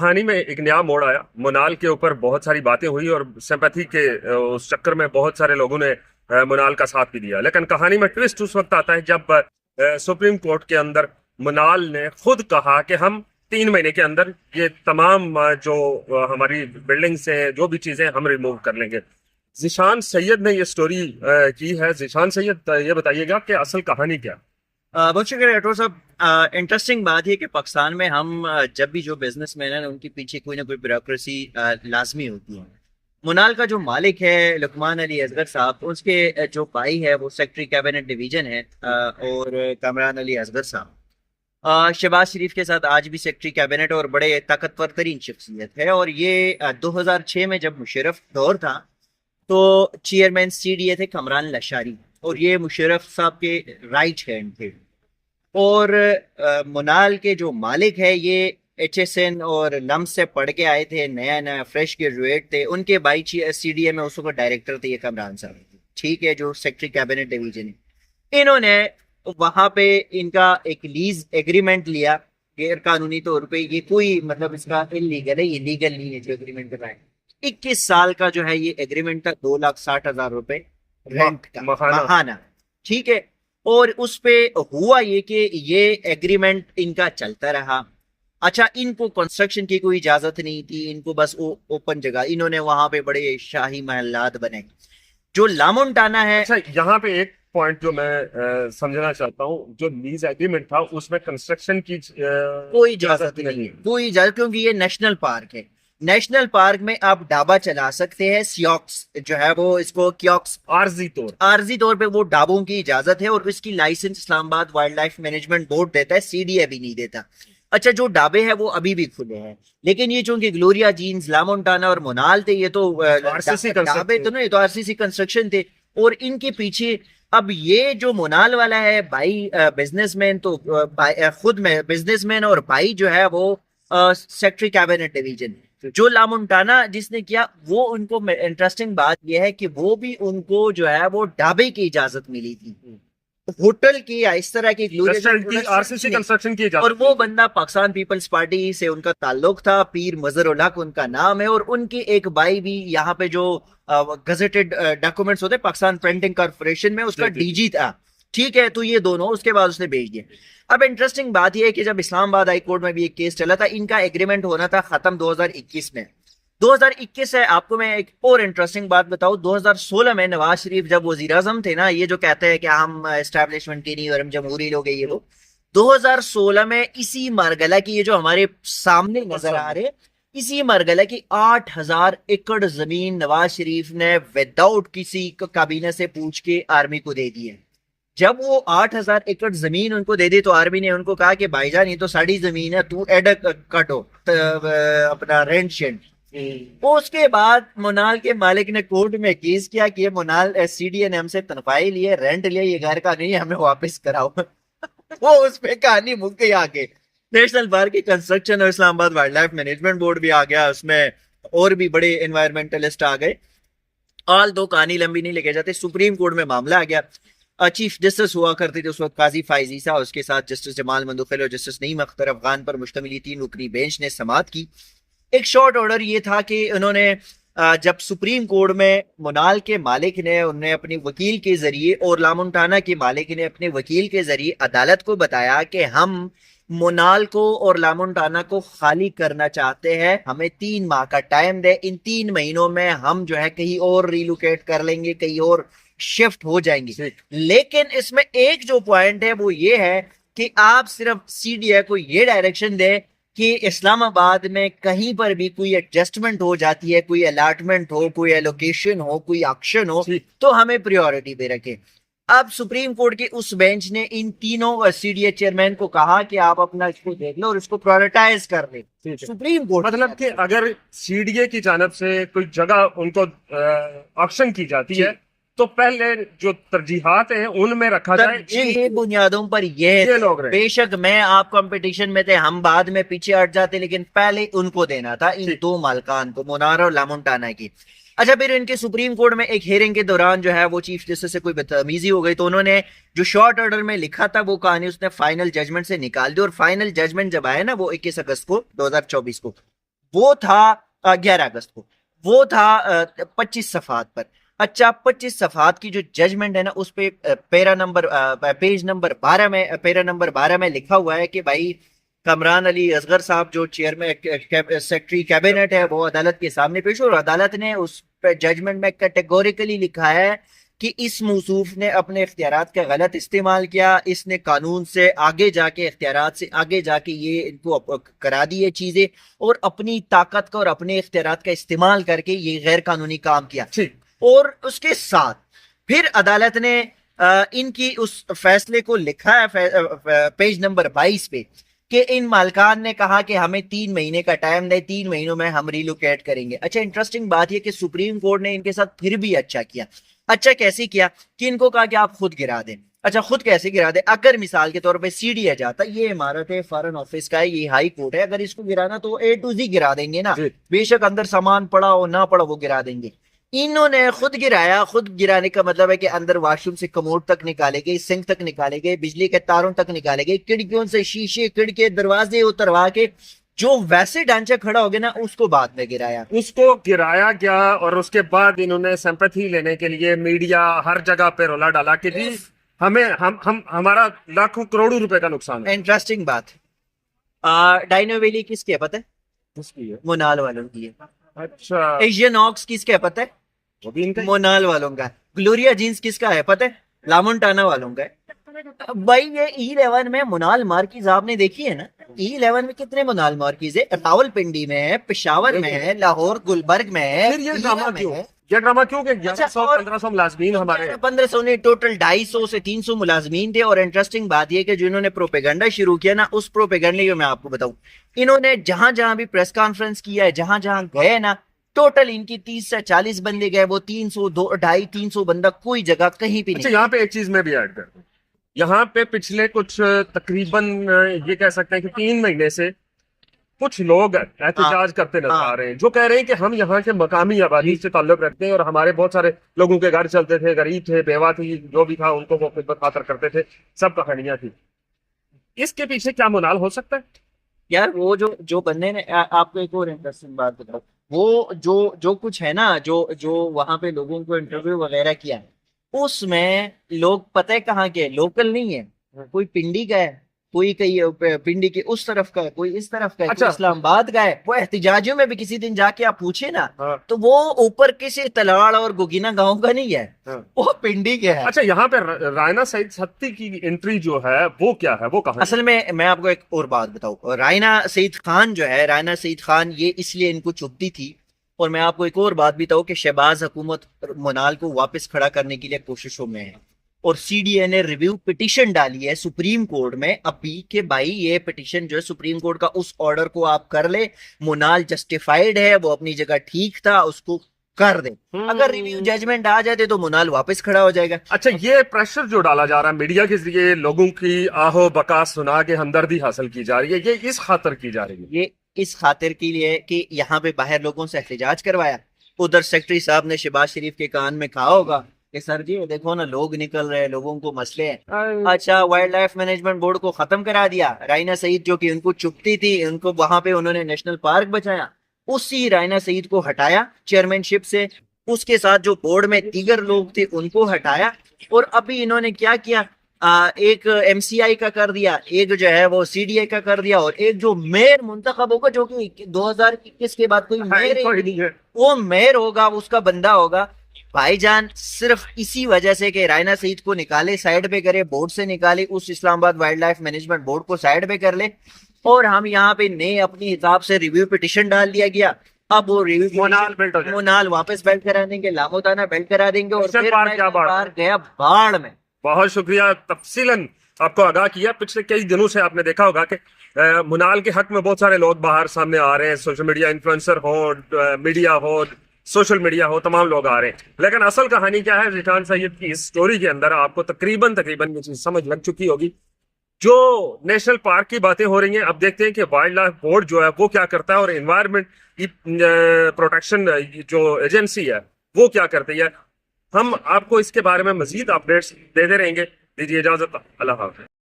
कहानी में एक नया मोड़ आया। मोनाल के ऊपर बहुत सारी बातें हुई और सिंपैथी के उस चक्कर में बहुत सारे लोगों ने मोनाल का साथ भी दिया। लेकिन कहानी में ट्विस्ट उस वक्त आता है जब सुप्रीम कोर्ट के अंदर मोनाल ने खुद कहा कि हम 3 महीने के अंदर ये तमाम जो हमारी बिल्डिंग से जो भी चीजें हम रिमूव कर लेंगे। जिशान सैयद ने ये स्टोरी की है। जिशान सैयद, ये बताइएगा कि असल कहानी क्या? बहुत शुक्रिया डॉक्टर साहब। इंटरेस्टिंग बात है कि पाकिस्तान में हम जब भी जो बिजनेसमैन है उनके पीछे कोई ना कोई ब्यूरोक्रेसी लाजमी होती है। मुनाल का जो मालिक है लुकमान अली असगर साहब, उसके जो भाई है वो सेक्रेटरी कैबिनेट डिवीजन है और कामरान अली असगर साहब शहबाज शरीफ के साथ आज भी सेक्रेटरी कैबिनेट और बड़े ताकतवर तरीन शख्सियत है। और ये 2006 में जब मुशर्रफ दौर था तो चेयरमैन CDA थे कमरान लशारी और ये मुशर्रफ साहब के राइट हैंड थे। और मुनाल के जो मालिक है ये HSN और लम्स से पढ़ के आए थे, नया नया फ्रेश ग्रेजुएट थे। उनके भाई CDA में उस वक्त डायरेक्टर थे ये कमरान साहब, ठीक है, जो सेक्रेटरी कैबिनेट डिवीजन है। इन्होंने वहां पे इनका एक लीज एग्रीमेंट लिया गैर कानूनी तौर पे। ये कोई मतलब इसका इलीगल है, ये लीगल नहीं है जो एग्रीमेंट कर रहा है। 21 साल का जो है ये एग्रीमेंट था, 2,60,000 रुपए रेंट का महाना, ठीक है। और उस पे हुआ ये कि ये एग्रीमेंट इनका चलता रहा। अच्छा, इनको कंस्ट्रक्शन की कोई इजाजत नहीं थी, इनको बस ओपन जगह, इन्होंने वहां पे बड़े शाही महलात बने जो लामोन्टाना है। अच्छा, यहाँ पे एक पॉइंट जो मैं समझना चाहता हूँ, जो लीज एग्रीमेंट था उसमें कंस्ट्रक्शन की कोई इजाजत नहीं, कोई इजाजत, क्योंकि ये नेशनल पार्क है। नेशनल पार्क में आप ढाबा चला सकते हैं, सियोक्स जो है वो, इसको कियोक्स आर्जी तौर पे वो ढाबों की इजाजत है और इसकी license Islamabad wildlife management board देता है, CDA भी नहीं देता। अच्छा, जो ढाबे हैं वो अभी भी खुले हैं, लेकिन ये चूंकि ग्लोरिया जीन्स, लामोन्टाना और मोनाल थे, ये तो ढाबे तो नहीं, तो RCC कंस्ट्रक्शन थे। और इनके पीछे अब ये जो मोनाल वाला है भाई बिजनेसमैन, तो खुद में बिजनेसमैन और भाई जो है वो सेक्रेटरी कैबिनेट डिवीजन। जो लामोन्टाना जिसने किया वो, उनको इंटरेस्टिंग बात यह है कि वो भी उनको जो है वो ढाबे की इजाजत मिली थी, होटल की या इस तरह की RCC कंस्ट्रक्शन की इजाजत। और वो बंदा पाकिस्तान पीपल्स पार्टी से उनका ताल्लुक था, पीर मजहर उल हक उनका नाम है। और उनके एक भाई भी यहाँ पे जो गजेटेड डॉक्यूमेंट्स होते हैं पाकिस्तान प्रिंटिंग कॉर्पोरेशन में, उसका DG था, ठीक है। तो ये दोनों उसके बाद उसने भेज दिए। अब इंटरेस्टिंग बात यह है कि जब इस्लामाबाद हाई कोर्ट में भी एक केस चला था, इनका एग्रीमेंट होना था खत्म 2021 में। 2021 है। आपको मैं एक और इंटरेस्टिंग बात बताऊं, 2016 में नवाज शरीफ जब वजीर आजम थे ना, ये जो कहते हैं कि हम एस्टैब्लिशमेंट की नहीं और हम जमहूरी लोग हैं, ये लोग 2016 में इसी मारगला की, ये जो हमारे सामने नजर आ रहे, इसी मरगला की 8,000 एकड़ जमीन नवाज शरीफ ने विदाउट किसी काबीना से पूछ के आर्मी को दे दी है। जब वो 8,000 एकड़ जमीन उनको दे दी तो आर्मी ने उनको कहा कि भाईजान ये तो साड़ी जमीन है, तू एड कटो अपना रेंट शेंट। उसके बाद मोनाल के मालिक ने कोर्ट में केस किया कि ये मोनाल CDA ने हमसे तनख्वाही लिए, रेंट लिया, ये घर का नहीं है, हमें वापस कराओ। वो उस पे कहानी मुक गई। आगे नेशनल पार्क की कंस्ट्रक्शन और Islamabad wildlife management board भी आ गया, उसमें और भी बड़े एनवायरमेंटलिस्ट आ गए। ऑल दो कहानी लंबी नहीं लेके जाते, सुप्रीम कोर्ट में मामला आ गया। चीफ जस्टिस हुआ करते थे उस वक्त काजी फाइजीसा, उसके साथ जस्टिस जमाल मंदुखिल और जस्टिस नईम अख्तर अफगान पर मुश्तमिल 3 रुकनी बेंच ने समाअत की। एक शॉर्ट ऑर्डर ये था कि उन्होंने जब सुप्रीम कोर्ट में मोनाल के मालिक ने, उन्होंने अपनी वकील के जरिए और लामोन्टाना के मालिक ने अपने वकील के जरिए अदालत को बताया कि हम मोनाल को और लामोन्टाना को खाली करना चाहते हैं, हमें 3 माह का टाइम दे, इन 3 महीनों में हम जो है कहीं और रिलोकेट कर लेंगे, कहीं और शिफ्ट हो जाएंगे। लेकिन इसमें एक जो पॉइंट है वो ये है कि आप सिर्फ CDA को ये डायरेक्शन दे कि इस्लामाबाद में कहीं पर भी कोई एडजस्टमेंट हो जाती है, कोई अलॉटमेंट हो, कोई एलोकेशन हो, कोई एक्शन हो, तो हमें प्रायोरिटी पे रखें। अब सुप्रीम कोर्ट के उस बेंच ने इन तीनों CDA चेयरमैन को कहा कि आप अपना इसको देख लो और इसको प्रायोरिटाइज कर ले। सुप्रीम कोर्ट मतलब कि अगर CDA की जानब से कोई जगह उनको ऑक्शन की जाती है तो पहले जो तरजीहात है उनमें रखा जाए, ये बुनियादों पर ये लोग रहे। बेशक मैं आप कंपटीशन में थे, हम बाद में पीछे हट जाते, लेकिन पहले उनको देना था, इन 2 मालकान को, मोनाल और लामोन्टाना की। अच्छा, फिर इनके सुप्रीम कोर्ट में एक हियरिंग के दौरान जो है वो चीफ जस्टिस से कोई बदतमीजी हो गई, तो उन्होंने जो शॉर्ट ऑर्डर में लिखा था वो कहानी उसने फाइनल जजमेंट से निकाल दी। और फाइनल जजमेंट जब आया ना वो 21 अगस्त को 2024 को, वो था 11 अगस्त को, वो था 25 सफात पर। अच्छा, 25 सफात की जो जजमेंट है ना, उस पे पेज नंबर 12 में, पैरा नंबर 12 में लिखा हुआ है कि भाई कमरान अली असगर साहब जो चेयरमैन सेक्रेटरी कैबिनेट है, वो अदालत के सामने पेश हुए और अदालत ने उस पे जजमेंट में कैटेगोरिकली लिखा है कि इस मौसूफ ने अपने इख्तियारात का गलत इस्तेमाल किया, इसने कानून से आगे जाके, इख्तियारात से आगे जाके ये इनको करा दी ये चीजें, और अपनी ताकत का और अपने इख्तियारात का इस्तेमाल करके ये गैर कानूनी काम किया। ठीक। और उसके साथ फिर अदालत ने इनकी उस फैसले को लिखा है पेज नंबर 22 पे कि इन मालकान ने कहा कि हमें 3 महीने का टाइम दे, 3 महीनों में हम रिलोकेट करेंगे। अच्छा, इंटरेस्टिंग बात यह कि सुप्रीम कोर्ट ने इनके साथ फिर भी अच्छा किया। अच्छा कैसे किया कि इनको कहा कि आप खुद गिरा दें। अच्छा, खुद कैसे गिरा दे? अगर मिसाल के तौर पे सीडी आ जाता, ये इमारत है, फॉरेन ऑफिस का है, ये हाई कोर्ट है, अगर इसको गिराना तो A to Z गिरा देंगे ना, बेशक अंदर सामान पड़ा हो ना पड़ा, वो गिरा देंगे। इन्होंने खुद गिराया। खुद गिराने का मतलब है कि अंदर वॉशरूम से कमोड तक निकाले गए, सिंक तक निकाले गए, बिजली के तारों तक निकाले गए, खिड़कियों से शीशे, खिड़के, दरवाजे उतरवा के जो वैसे ढांचा खड़ा हो गया ना, उसको बाद में गिराया। उसको गिराया गया और उसके बाद इन्होंने सिंपैथी लेने के लिए मीडिया हर जगह पे रोला डाला कि जी हमें हम हमारा लाखों करोड़ों रुपए का नुकसान है। इंटरेस्टिंग बात, डायनो वैली किसकी है पता है? किसकी है? मोनाल वालों की है। अच्छा, एशियन ऑक्स किसका है पता है? वो भी इनका? मोनाल वालों का। ग्लोरिया जींस किसका है पता है? लामोंटाना वालों का है। भाई ये E11 में मोनाल मार्कीज आपने देखी है ना? E11 में कितने मोनाल मार्कीज है? रावलपिंडी में है, पेशावर में है, लाहौर गुलबर्ग में है। फिर ये ड्रामा क्यों? ये ड्रामा क्यों कि 1100-1500 मुलाजमीन हमारे 1500 ने टोटल 250 से 300 मुलाजमीन थे। और इंटरेस्टिंग बात यह कि जिन्होंने प्रोपेगेंडा शुरू किया ना, उस प्रोपेगेंडे को मैं आपको बताऊं, इन्होंने जहां जहां भी प्रेस कॉन्फ्रेंस किया है, जहां जहां गए ना, टोटल इनकी 30 से 40 बंदे गए, वो 300, 250-300 बंदा कोई जगह कहीं भी नहीं। अच्छा, यहाँ पे एक चीज मैं भी ऐड कर दूं। यहाँ पे पिछले कुछ तकरीबन ये कह सकते हैं कि 3 महीने से कुछ लोग एहतजाज करते नजर आ रहे हैं, जो कह रहे हैं कि हम यहाँ के मकामी आबादी से ताल्लुक रखते हैं और हमारे बहुत सारे लोगों के घर चलते थे, गरीब थे, बेवा थी, जो भी था उनको वो खिदमत खातर करते थे, सब कहानियां थी। इसके पीछे क्या मुनाल हो सकता है? यार वो जो बंदे ने आपको एक और इंटरेस्टिंग बात बताओ, वो जो कुछ है ना, जो वहां पे लोगों को इंटरव्यू वगैरह किया है, उसमें लोग पता है कहाँ के? लोकल नहीं है, कोई पिंडी का है, कोई कहीं पिंडी के उस तरफ का है, कोई इस तरफ का है, अच्छा। कोई इस्लामाबाद का है। वो एहतजाजियों में भी किसी दिन जाके आप पूछे ना, हाँ। तो वो ऊपर किसी तलाड़ और गुगीना गांव का नहीं है, हाँ। वो पिंडी के है। अच्छा, यहाँ पे रायना सईद सत्ती की एंट्री जो है वो क्या है, वो कहाँ है? असल में मैं आपको एक और बात बताऊं, रायना सईद खान जो है, रायना सईद खान ये इसलिए इनको चुभती थी। और मैं आपको एक और बात बताऊं कि शहबाज हुकूमत मोनाल को वापस खड़ा करने के लिए कोशिशों में है, और सीडीए ने रिव्यू पिटीशन डाली है सुप्रीम कोर्ट में अभी कि भाई ये पिटीशन जो है सुप्रीम कोर्ट का, उस ऑर्डर को आप कर ले, मोनाल जस्टिफाइड है, वो अपनी जगह ठीक था, उसको कर दे। अगर रिव्यू जजमेंट आ जाते तो मोनाल वापस खड़ा हो जाएगा। अच्छा, ये प्रेशर जो डाला जा रहा है मीडिया के जरिए, लोगों की आहो बकास सुना के हमदर्दी हासिल की जा रही है, ये इस खातर की जा रही है? ये इस खातिर के लिए कि यहाँ पे बाहर लोगों से एहतजाज करवाया। उधर सेक्रेटरी साहब ने शहबाज शरीफ के कान में कहा होगा कि सर जी देखो ना, लोग निकल रहे हैं, लोगों को मसले हैं। अच्छा, वाइल्ड लाइफ मैनेजमेंट बोर्ड को खत्म करा दिया। रायना सईद जो कि उनको चुभती थी, उनको वहां पे उन्होंने नेशनल पार्क बचाया, उसी रायना सईद को हटाया चेयरमैनशिप से। उसके साथ जो बोर्ड में दीगर लोग थे उनको हटाया। और अभी इन्होंने क्या किया, एक MCI का कर दिया, एक जो है वो CDA का कर दिया, और एक जो मेयर मुंतखब होगा, जो कि 2021 के बाद कोई मेयर नहीं है, वो मेयर होगा, उसका बंदा होगा। भाईजान सिर्फ इसी वजह से कि रायना सईद को निकाले, साइड पे करे, बोर्ड से निकाले, उस Islamabad wildlife management board को साइड पे कर ले, और हम यहाँ पे नए अपने हिसाब से रिव्यू पिटीशन डाल दिया गया। अब वो रिव्यू मोनाल वापस बेल्ट करा देंगे, लामोदाना बेल्ट करा देंगे, और फिर बार गया बाढ़ में। बहुत शुक्रिया, तफसीलन आपको आगाह किया। पिछले कई दिनों से आपने देखा होगा कि मुनाल के हक में बहुत सारे लोग बाहर सामने आ रहे हैं, सोशल मीडिया इन्फ्लुएंसर हो, मीडिया हो, सोशल मीडिया हो, तमाम लोग आ रहे हैं। लेकिन असल कहानी क्या है रिजवान सैयद की इस स्टोरी के अंदर, आपको तकरीबन ये चीज समझ लग चुकी होगी। जो नेशनल पार्क की बातें हो रही हैं, अब देखते हैं कि वाइल्ड लाइफ बोर्ड जो है वो क्या करता है, और एनवायरमेंट की प्रोटेक्शन जो एजेंसी है वो क्या करती है। हम आपको इसके बारे में मजीद अपडेट्स देते रहेंगे। दीजिए इजाजत, अल्लाह हाफ़िज़।